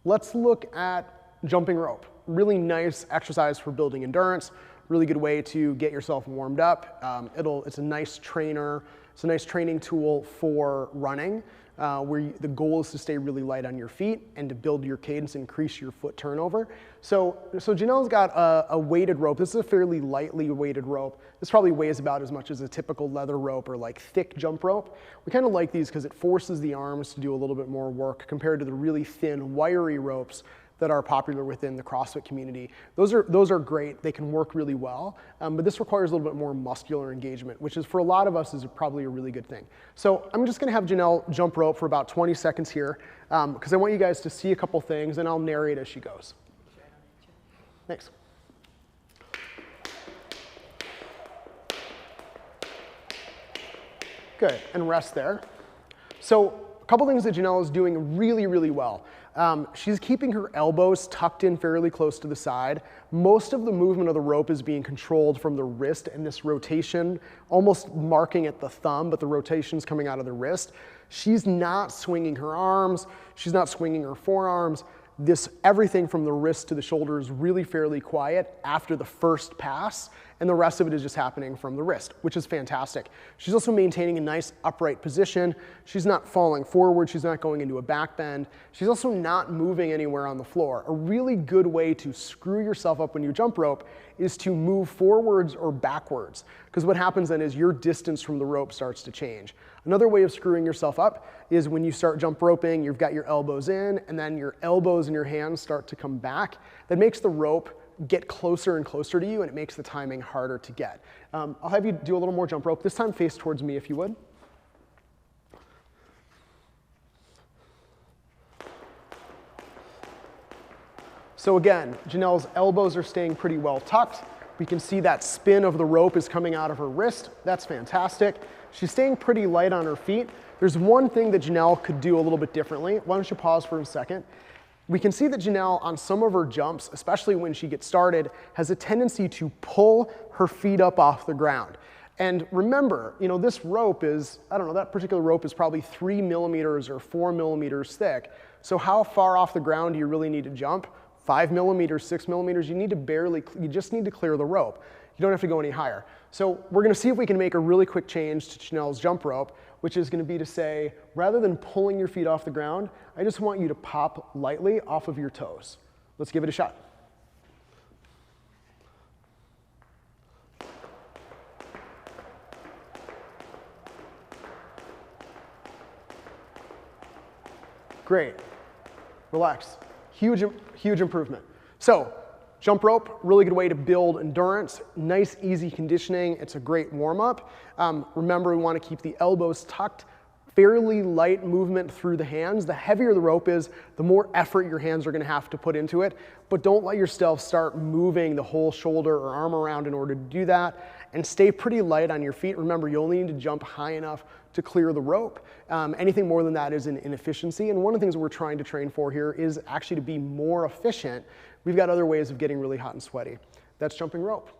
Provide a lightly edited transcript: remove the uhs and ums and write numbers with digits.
Let's look at jumping rope. Really nice exercise for building endurance. Really good way to get yourself warmed up. It's a nice trainer. It's a nice training tool for running, where the goal is to stay really light on your feet and to build your cadence, increase your foot turnover. So Janelle's got a weighted rope. This is a fairly lightly weighted rope. This probably weighs about as much as a typical leather rope or like thick jump rope. We kind of like these because it forces the arms to do a little bit more work compared to the really thin, wiry ropes that are popular within the CrossFit community. Those are great. They can work really well, but this requires a little bit more muscular engagement, which is for a lot of us is probably a really good thing. So I'm just gonna have Janelle jump rope for about 20 seconds here, because I want you guys to see a couple things, and I'll narrate as she goes. Thanks. Good, and rest there. So a couple things that Janelle is doing really, really well. She's keeping her elbows tucked in fairly close to the side. Most of the movement of the rope is being controlled from the wrist and this rotation, almost marking at the thumb, but the rotation's coming out of the wrist. She's not swinging her arms. She's not swinging her forearms. Everything from the wrist to the shoulder is really fairly quiet after the first pass, and the rest of it is just happening from the wrist, which is fantastic. She's also maintaining a nice upright position. She's not falling forward. She's not going into a back bend. She's also not moving anywhere on the floor. A really good way to screw yourself up when you jump rope is to move forwards or backwards, because what happens then is your distance from the rope starts to change. Another way of screwing yourself up is when you start jump roping, you've got your elbows in, and then your elbows and your hands start to come back. That makes the rope get closer and closer to you, and it makes the timing harder to get. I'll have you do a little more jump rope. This time face towards me if you would. So again, Janelle's elbows are staying pretty well tucked. We can see that spin of the rope is coming out of her wrist. That's fantastic. She's staying pretty light on her feet. There's one thing that Janelle could do a little bit differently. Why don't you pause for a second? We can see that Janelle, on some of her jumps, especially when she gets started, has a tendency to pull her feet up off the ground. And remember, this rope is, I don't know, that particular rope is probably 3 millimeters or 4 millimeters thick. So how far off the ground do you really need to jump? 5 millimeters, 6 millimeters, you just need to clear the rope. You don't have to go any higher. So we're gonna see if we can make a really quick change to Janelle's jump rope, which is gonna be to say, rather than pulling your feet off the ground, I just want you to pop lightly off of your toes. Let's give it a shot. Great, relax. Huge improvement. So, jump rope, really good way to build endurance. Nice, easy conditioning. It's a great warm-up. Remember, we want to keep the elbows tucked. Fairly light movement through the hands. The heavier the rope is, the more effort your hands are going to have to put into it. But don't let yourself start moving the whole shoulder or arm around in order to do that. And stay pretty light on your feet. Remember, you only need to jump high enough to clear the rope. Anything more than that is an inefficiency. And one of the things that we're trying to train for here is actually to be more efficient. We've got other ways of getting really hot and sweaty. That's jumping rope.